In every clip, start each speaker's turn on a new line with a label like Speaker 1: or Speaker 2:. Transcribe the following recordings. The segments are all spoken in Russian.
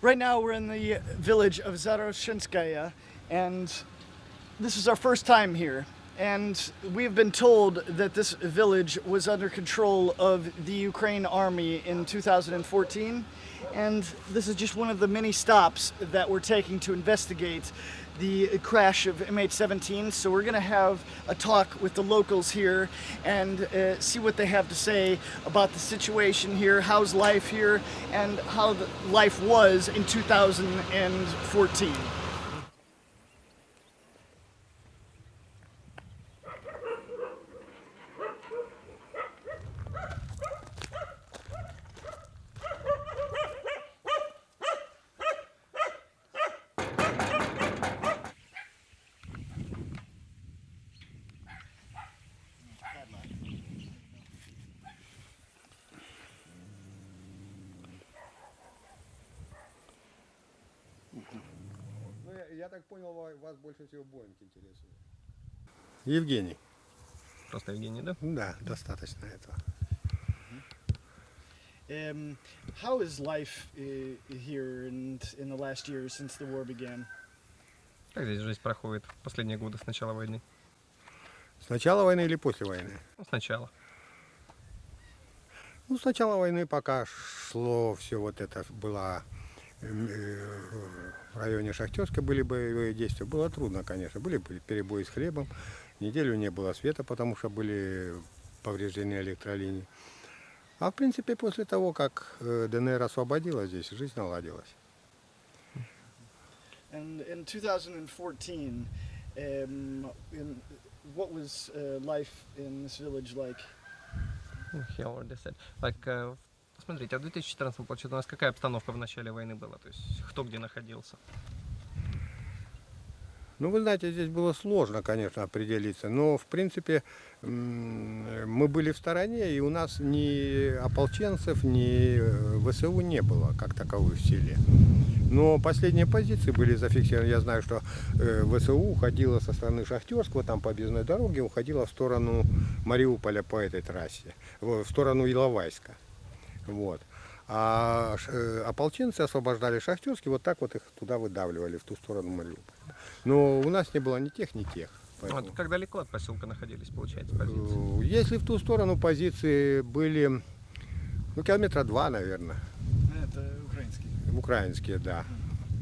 Speaker 1: Right now we're in the village of Zaroshinskaya, and this is our first time here. And we've been told that this village was under control of the Ukraine army in 2014. And this is just one of the many stops that we're taking to investigate the crash of MH17. So we're going to have a talk with the locals here and see what they have to say about the situation here, how's life here, and how the life was in 2014.
Speaker 2: Ну, я так понял, вас больше всего Боинг интересует. Евгений.
Speaker 3: Просто Евгений, да?
Speaker 2: Да, достаточно этого.
Speaker 1: How is life here in the last year since the war began?
Speaker 3: Как здесь жизнь проходит в последние годы с начала войны?
Speaker 2: С начала войны или после войны?
Speaker 3: Ну, сначала.
Speaker 2: Ну, с начала войны, пока шло все вот это, было в районе Шахтерска были боевые действия, было трудно, конечно. Были перебои с хлебом, неделю не было света, потому что были повреждены электролинии. А в принципе, после того, как ДНР освободила здесь, жизнь наладилась.
Speaker 1: And in 2014, what was life in this village like?
Speaker 3: He already said. Смотрите, а в 2014 получается, у нас какая обстановка в начале войны была? То есть кто где находился?
Speaker 2: Ну, вы знаете, здесь было сложно, конечно, определиться, но, в принципе, мы были в стороне, и у нас ни ополченцев, ни ВСУ не было, как таковых в селе. Но последние позиции были зафиксированы. Я знаю, что ВСУ уходила со стороны Шахтерского, там по объездной дороге, уходила в сторону Мариуполя по этой трассе, в сторону Иловайска. Вот. А ополченцы освобождали Шахтерский, вот так вот их туда выдавливали, в ту сторону Мариуполя. Но у нас не было ни тех, ни тех.
Speaker 3: Поэтому... Вот, как далеко от поселка находились, получается, позиции?
Speaker 2: Если в ту сторону позиции были, ну, километра 2, наверное.
Speaker 1: Это украинские.
Speaker 2: Украинские, да.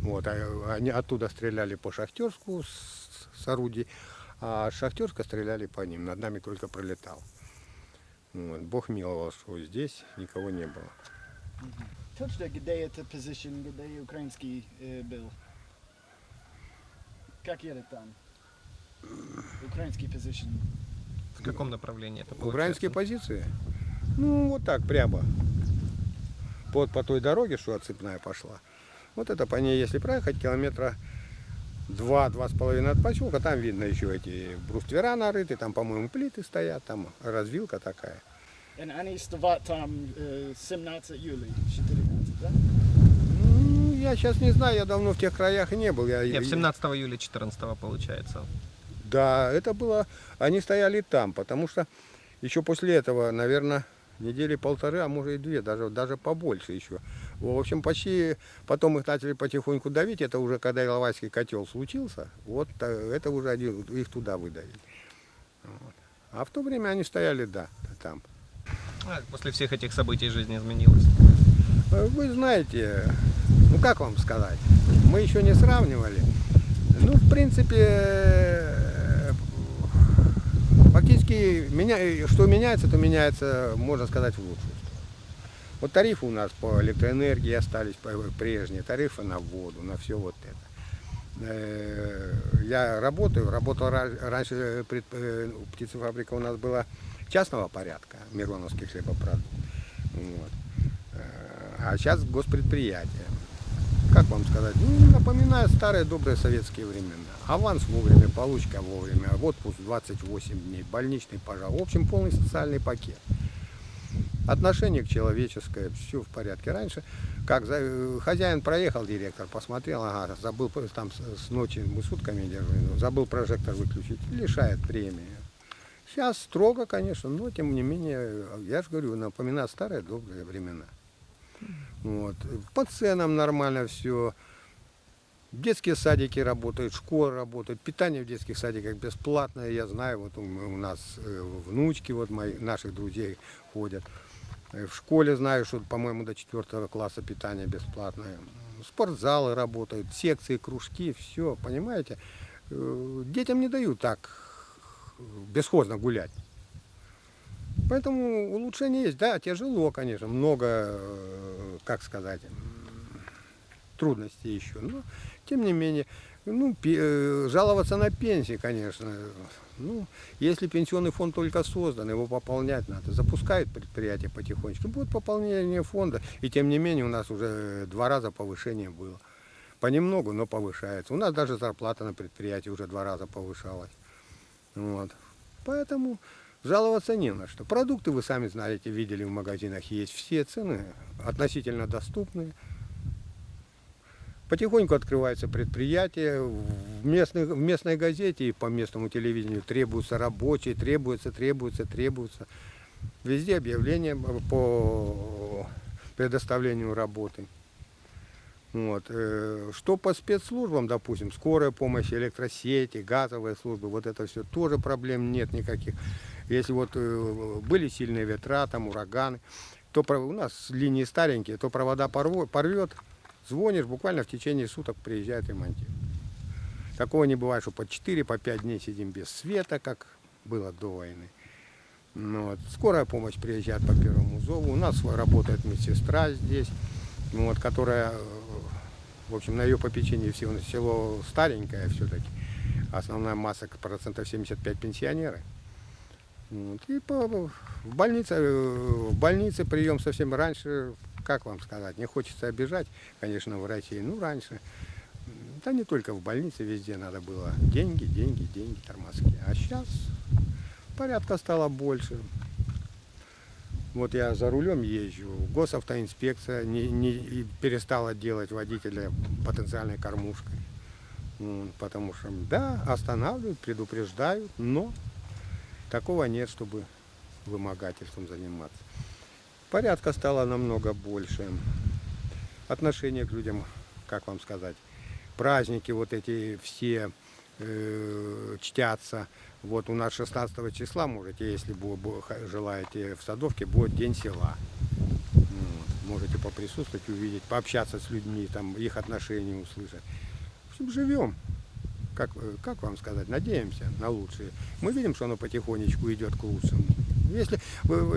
Speaker 2: Вот, они оттуда стреляли по Шахтерску с орудий, а с Шахтерска стреляли по ним, над нами только пролетал. Вот. Бог миловал, что здесь никого не было.
Speaker 1: Точно, где эта позиция, где украинский был? Как едет там? Украинский позиция.
Speaker 3: В каком направлении это получается?
Speaker 2: Украинские позиции? Ну, вот так, прямо. По той дороге, что отцепная пошла. Вот это по ней, если проехать, километра 2-2,5 от поселка, там видно еще эти бруствера нарыты, там, по-моему, плиты стоят, там развилка такая.
Speaker 1: И они стоят там 17 июля, 14, да?
Speaker 2: Ну, я сейчас не знаю, я давно в тех краях не был.
Speaker 3: Нет, 17 июля 14 получается.
Speaker 2: Да, это было, они стояли там, потому что еще после этого, наверное, недели полторы, а может и две, даже побольше еще. В общем, почти потом их начали потихоньку давить, это уже когда Иловайский котел случился, вот это уже их туда выдавили. Вот. А в то время они стояли, да, там.
Speaker 3: А после всех этих событий жизнь изменилась?
Speaker 2: Вы знаете, ну как вам сказать, мы еще не сравнивали. Ну, в принципе, фактически, что меняется, то меняется, можно сказать, в лучшую сторону. Вот тарифы у нас по электроэнергии остались прежние, тарифы на воду, на все вот это. Я работал раньше, птицефабрика у нас была частного порядка, Мироновский хлебопродукт. Вот. А сейчас госпредприятие. Как вам сказать? Ну, напоминает старые добрые советские времена. Аванс вовремя, получка вовремя, отпуск 28 дней, больничный, пожалуйста. В общем, полный социальный пакет. Отношение к человеческое, все в порядке. Раньше, как хозяин проехал, директор посмотрел, ага, забыл там с ночи, мы сутками держали, забыл прожектор выключить, лишает премии. Сейчас строго, конечно, но тем не менее, я же говорю, напоминает старые добрые времена. Вот. По ценам нормально все. Детские садики работают, школы работают, питание в детских садиках бесплатное, я знаю, вот у нас внучки вот наших друзей ходят. В школе знаю, что, по-моему, до 4 класса питание бесплатное. Спортзалы работают, секции, кружки, все, понимаете. Детям не дают так бесхозно гулять. Поэтому улучшение есть. Да, тяжело, конечно, много, как сказать, трудностей еще. Но, тем не менее, жаловаться на пенсии, конечно. Если пенсионный фонд только создан, его пополнять надо. Запускают предприятие потихонечку, будет пополнение фонда. И тем не менее, у нас уже 2 раза повышение было. Понемногу, но повышается. У нас даже зарплата на предприятии уже 2 раза повышалась. Вот. Поэтому жаловаться не на что. Продукты, вы сами знаете, видели в магазинах, есть все цены относительно доступные. Потихоньку открываются предприятия. В местной газете и по местному телевидению требуются рабочие, требуются. Везде объявления по предоставлению работы. Вот. Что по спецслужбам, допустим, скорая помощь, электросети, газовые службы, вот это все, тоже проблем нет никаких. Если вот были сильные ветра, там ураганы, то у нас линии старенькие, то провода порвет, звонишь, буквально в течение суток приезжает ремонтирует. Такого не бывает, что по 4-5 дней сидим без света, как было до войны. Вот. Скорая помощь приезжает по первому зову. У нас работает медсестра здесь, вот, которая, в общем, на ее попечении село старенькое все-таки. Основная масса, процентов 75 пенсионеры. Вот. И в больнице прием совсем раньше, как вам сказать, не хочется обижать, конечно, врачей, раньше. Да не только в больнице, везде надо было деньги, тормозки. А сейчас порядка стало больше. Вот я за рулем езжу, госавтоинспекция не перестала делать водителя потенциальной кормушкой. Потому что, да, останавливают, предупреждают, но такого нет, чтобы вымогательством заниматься. Порядка стало намного больше. Отношение к людям, как вам сказать, праздники вот эти все чтятся. Вот у нас 16 числа, можете, если желаете, в Садовке будет День села. Можете поприсутствовать, увидеть, пообщаться с людьми, там, их отношения услышать. В общем, живем. Как вам сказать, надеемся на лучшее. Мы видим, что оно потихонечку идет к лучшему.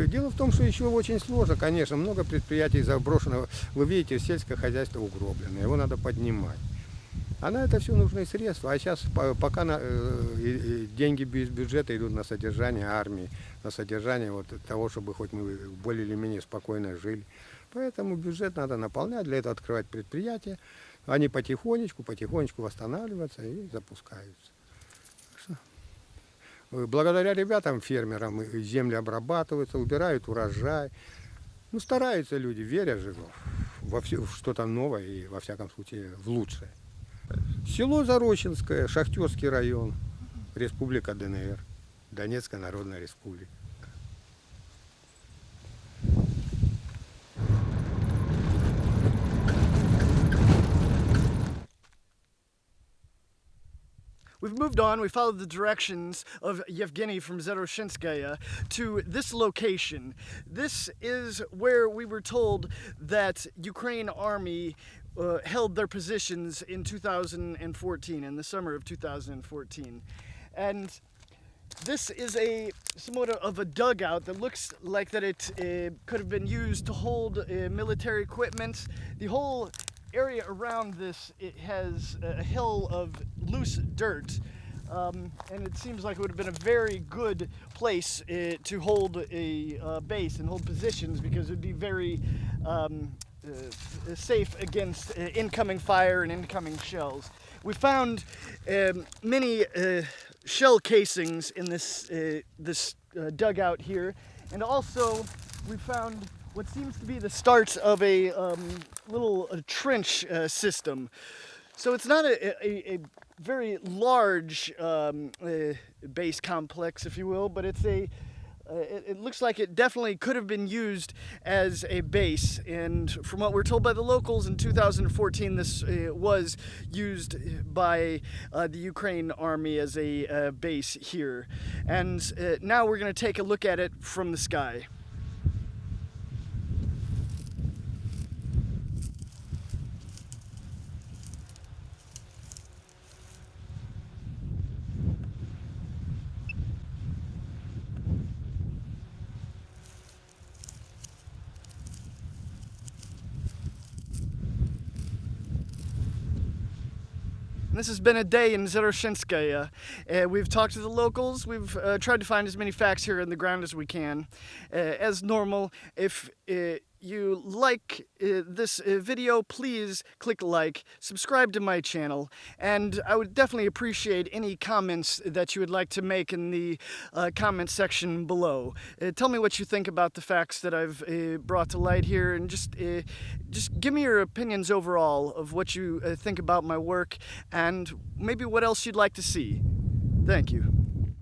Speaker 2: Дело в том, что еще очень сложно, конечно, много предприятий заброшено. Вы видите, сельское хозяйство угроблено, его надо поднимать. А на это все нужны средства. А сейчас пока деньги без бюджета идут на содержание армии, на содержание вот того, чтобы хоть мы более или менее спокойно жили. Поэтому бюджет надо наполнять, для этого открывать предприятия. Они потихонечку восстанавливаются и запускаются. Благодаря ребятам, фермерам, земли обрабатываются, убирают урожай. Стараются люди, веря же в что-то новое и, во всяком случае, в лучшее. Село Зарощенское, Шахтерский район, Республика ДНР, Донецкая Народная Республика.
Speaker 1: We've moved on. We followed the directions of Yevgeny from Zaroshinskaya to this location. This is where we were told that Ukraine army held their positions in 2014, in the summer of 2014. And this is somewhat of a dugout that looks like that it could have been used to hold military equipment. The whole area around this, it has a hill of loose dirt, and it seems like it would have been a very good place to hold a base and hold positions, because it would be very safe against incoming fire and incoming shells. We found many shell casings in this dugout here, and also we found what seems to be the start of a little trench system. So it's not a very large base complex, if you will, but it's it looks like it definitely could have been used as a base, and from what we're told by the locals, in 2014 this was used by the Ukraine army as a base here. And now we're going to take a look at it from the sky. This has been a day in Zaroshenskaya. We've talked to the locals. We've tried to find as many facts here on the ground as we can. As normal, if you like this video, please click like, subscribe to my channel, and I would definitely appreciate any comments that you would like to make in the comment section below. Tell me what you think about the facts that I've brought to light here, and just give me your opinions overall of what you think about my work and maybe what else you'd like to see. Thank you.